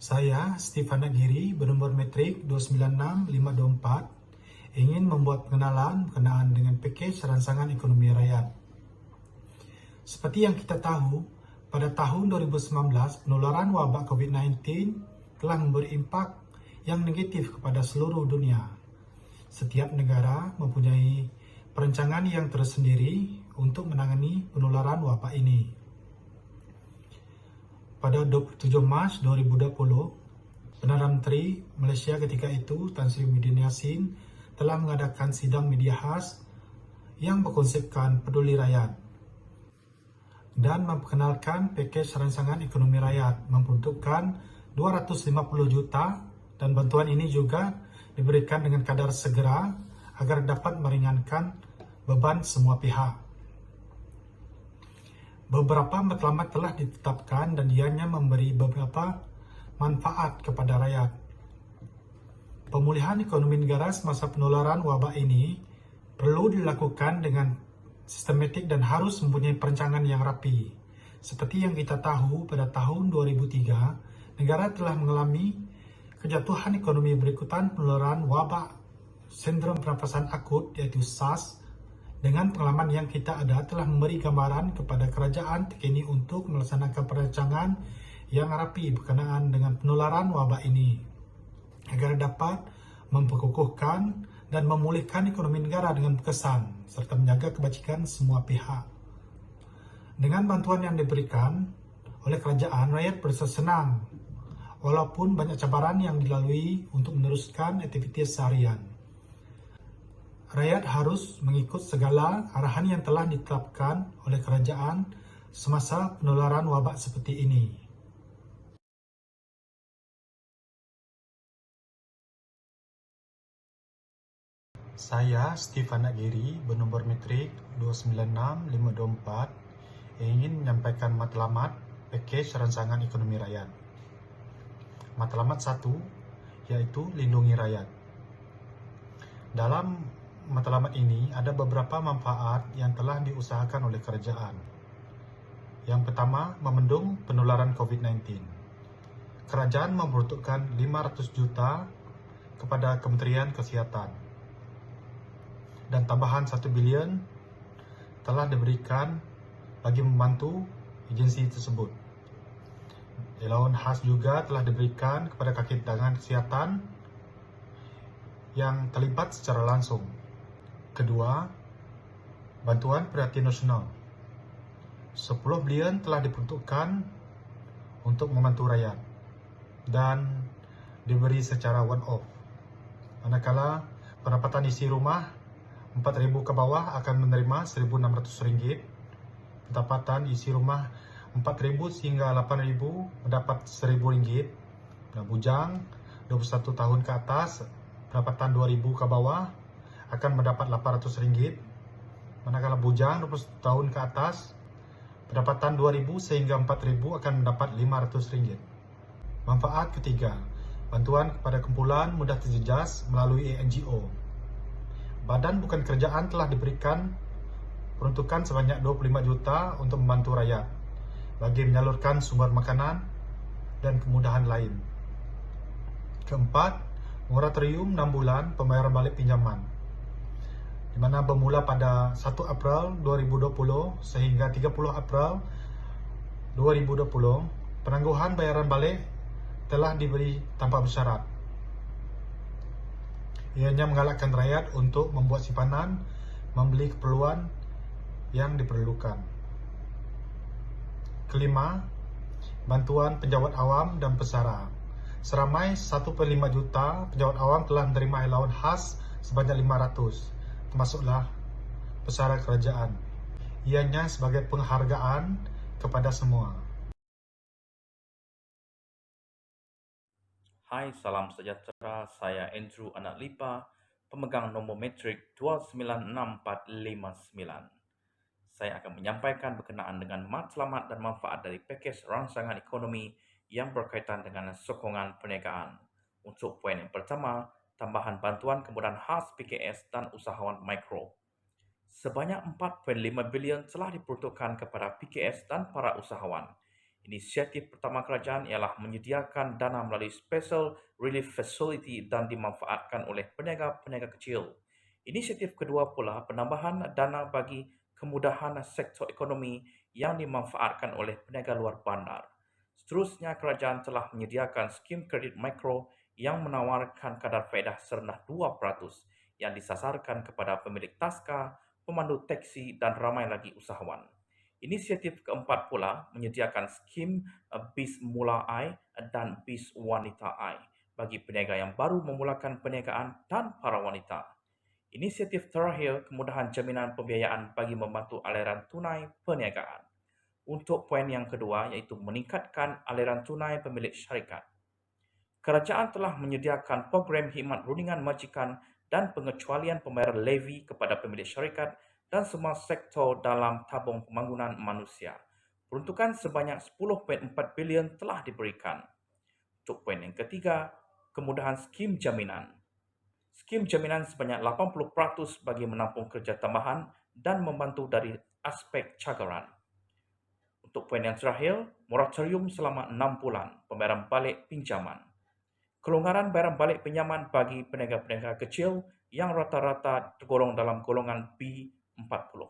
Saya, Stefana Giri, bernomor metrik 296524, ingin membuat pengenalan berkenaan dengan pakej rangsangan ekonomi rakyat. Seperti yang kita tahu, pada tahun 2019, penularan wabak COVID-19 telah memberi impak yang negatif kepada seluruh dunia. Setiap negara mempunyai perancangan yang tersendiri untuk menangani penularan wabak ini. Pada 27 Mac 2020, Perdana Menteri Malaysia ketika itu, Tan Sri Muhyiddin Yassin, telah mengadakan sidang media khas yang berkonsepkan peduli rakyat dan memperkenalkan pakej rangsangan ekonomi rakyat memperuntukkan 250 juta dan bantuan ini juga diberikan dengan kadar segera agar dapat meringankan beban semua pihak. Beberapa matlamat telah ditetapkan dan ianya memberi beberapa manfaat kepada rakyat. Pemulihan ekonomi negara semasa penularan wabak ini perlu dilakukan dengan sistematik dan harus mempunyai perancangan yang rapi. Seperti yang kita tahu, pada tahun 2003, negara telah mengalami kejatuhan ekonomi berikutan penularan wabak sindrom pernafasan akut iaitu SARS. Dengan pengalaman yang kita ada telah memberi gambaran kepada kerajaan terkini untuk melaksanakan perancangan yang rapi berkenaan dengan penularan wabak ini agar dapat memperkukuhkan dan memulihkan ekonomi negara dengan berkesan serta menjaga kebajikan semua pihak. Dengan bantuan yang diberikan oleh kerajaan, rakyat berasa senang walaupun banyak cabaran yang dilalui untuk meneruskan aktiviti seharian. Rakyat harus mengikut segala arahan yang telah ditetapkan oleh kerajaan semasa penularan wabak seperti ini. Saya, Stefana Giri, bernomor metrik 296524, ingin menyampaikan matlamat pakej rangsangan ekonomi rakyat. Matlamat 1, yaitu lindungi rakyat. Dalam matlamat ini ada beberapa manfaat yang telah diusahakan oleh kerajaan. Yang pertama, membendung penularan COVID-19. Kerajaan memperuntukkan 500 juta kepada Kementerian Kesihatan dan tambahan 1 bilion telah diberikan bagi membantu agensi tersebut. Allowance khas juga telah diberikan kepada kaki tangan kesihatan yang terlibat secara langsung. Kedua, bantuan perhatian nasional. 10 bilion telah diperuntukkan untuk membantu rakyat dan diberi secara one-off. Manakala pendapatan isi rumah 4,000 ke bawah akan menerima RM1,600. Pendapatan isi rumah 4,000 sehingga 8,000 mendapat RM1,000. Dan bujang 21 tahun ke atas, pendapatan 2,000 ke bawah akan mendapat RM800. Manakala bujang 21 tahun ke atas, pendapatan 2,000 sehingga 4,000 akan mendapat RM500. Manfaat ketiga, bantuan kepada kumpulan mudah terjejas melalui NGO. Badan bukan kerajaan telah diberikan peruntukan sebanyak 25 juta untuk membantu rakyat bagi menyalurkan sumber makanan dan kemudahan lain. Keempat, moratorium 6 bulan pembayaran balik pinjaman, di mana bermula pada 1 April 2020 sehingga 30 April 2020, penangguhan bayaran balik telah diberi tanpa bersyarat. Ianya menggalakkan rakyat untuk membuat simpanan, membeli keperluan yang diperlukan. Kelima, bantuan penjawat awam dan pesara. Seramai 1,5 juta penjawat awam telah menerima allowance khas sebanyak 500, termasuklah pesara kerajaan. Ianya sebagai penghargaan kepada semua. Hai, salam sejahtera. Saya Andrew Anak Lipa, pemegang nombor metrik 296459. Saya akan menyampaikan berkenaan dengan matlamat dan manfaat dari pakej rangsangan ekonomi yang berkaitan dengan sokongan perniagaan. Untuk poin yang pertama, tambahan bantuan kemudahan khas PKS dan usahawan mikro. Sebanyak 4,5 bilion telah diperuntukkan kepada PKS dan para usahawan. Inisiatif pertama kerajaan ialah menyediakan dana melalui Special Relief Facility dan dimanfaatkan oleh peniaga-peniaga kecil. Inisiatif kedua pula penambahan dana bagi kemudahan sektor ekonomi yang dimanfaatkan oleh peniaga luar bandar. Seterusnya, kerajaan telah menyediakan skim kredit mikro yang menawarkan kadar faedah serendah 2% yang disasarkan kepada pemilik taska, pemandu teksi dan ramai lagi usahawan. Inisiatif keempat pula menyediakan skim BIS Mula I dan BIS Wanita I bagi peniaga yang baru memulakan perniagaan dan para wanita. Inisiatif terakhir, kemudahan jaminan pembiayaan bagi membantu aliran tunai perniagaan. Untuk poin yang kedua, iaitu meningkatkan aliran tunai pemilik syarikat. Kerajaan telah menyediakan program khidmat rundingan majikan dan pengecualian pembayaran levy kepada pemilik syarikat dan semua sektor dalam tabung pembangunan manusia. Peruntukan sebanyak 10.4 bilion telah diberikan. Untuk poin yang ketiga, kemudahan skim jaminan. Skim jaminan sebanyak 80% bagi menampung kerja tambahan dan membantu dari aspek cagaran. Untuk poin yang terakhir, moratorium selama 6 bulan pembayaran balik pinjaman. Kelonggaran bayaran balik pinjaman bagi peniaga-peniaga kecil yang rata-rata tergolong dalam golongan B40.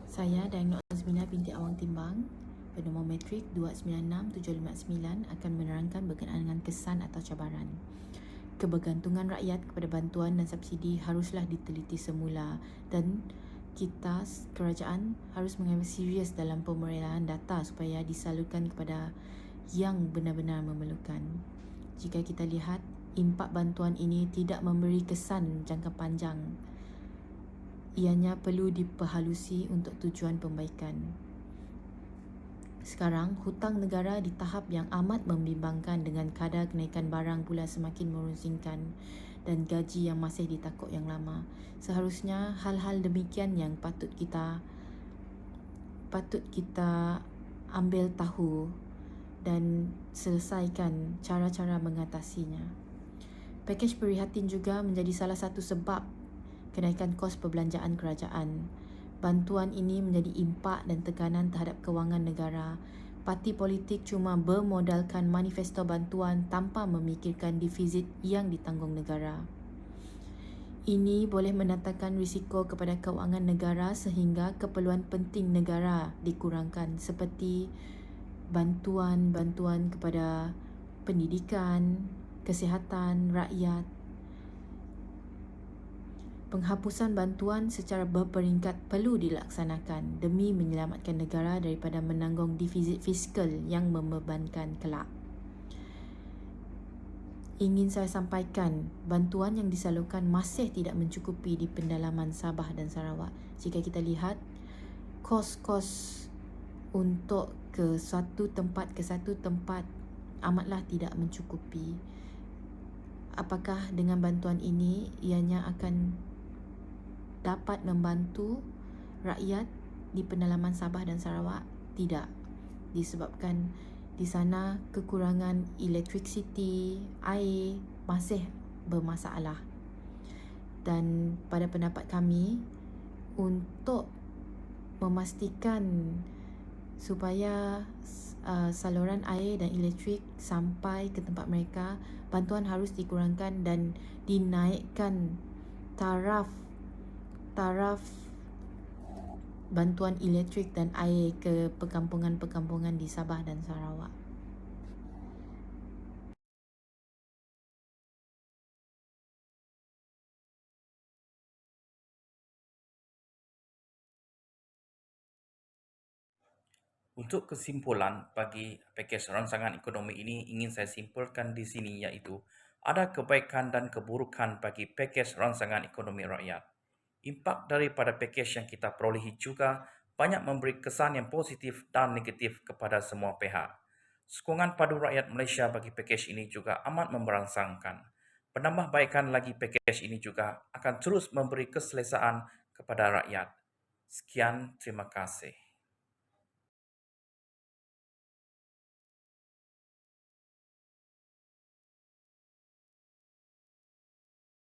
Saya Daeng Azmina binti Awang Timbang, bernombor metrik 296759 akan menerangkan berkenaan dengan kesan atau cabaran. Kebergantungan rakyat kepada bantuan dan subsidi haruslah diteliti semula dan kita, kerajaan, harus mengambil serius dalam pemeriksaan data supaya disalurkan kepada yang benar-benar memerlukan. Jika kita lihat, impak bantuan ini tidak memberi kesan jangka panjang. Ianya perlu diperhalusi untuk tujuan pembaikan. Sekarang, hutang negara di tahap yang amat membimbangkan dengan kadar kenaikan barang pula semakin merunsingkan dan gaji yang masih ditakut yang lama. Seharusnya hal-hal demikian yang patut kita ambil tahu dan selesaikan cara-cara mengatasinya. Pakej prihatin juga menjadi salah satu sebab kenaikan kos perbelanjaan kerajaan. Bantuan ini menjadi impak dan tekanan terhadap kewangan negara. Parti politik cuma bermodalkan manifesto bantuan tanpa memikirkan defisit yang ditanggung negara. Ini boleh mendatangkan risiko kepada kewangan negara sehingga keperluan penting negara dikurangkan seperti bantuan kepada pendidikan, kesihatan rakyat. Penghapusan bantuan secara berperingkat perlu dilaksanakan demi menyelamatkan negara daripada menanggung defisit fiskal yang membebankan kelak. Ingin saya sampaikan, bantuan yang disalurkan masih tidak mencukupi di pendalaman Sabah dan Sarawak. Jika kita lihat, kos-kos untuk ke satu tempat amatlah tidak mencukupi. Apakah dengan bantuan ini ianya akan dapat membantu rakyat di pendalaman Sabah dan Sarawak? Tidak, disebabkan di sana kekurangan elektrisiti, air masih bermasalah. Dan pada pendapat kami, untuk memastikan supaya saluran air dan elektrik sampai ke tempat mereka, bantuan harus dikurangkan dan dinaikkan taraf bantuan elektrik dan air ke perkampungan-perkampungan di Sabah dan Sarawak. Untuk kesimpulan bagi pakej rangsangan ekonomi ini ingin saya simpulkan di sini iaitu ada kebaikan dan keburukan bagi pakej rangsangan ekonomi rakyat. Impak daripada pakej yang kita perolehi juga banyak memberi kesan yang positif dan negatif kepada semua pihak. Sokongan padu rakyat Malaysia bagi pakej ini juga amat memberangsangkan. Penambahbaikan lagi pakej ini juga akan terus memberi keselesaan kepada rakyat. Sekian, terima kasih.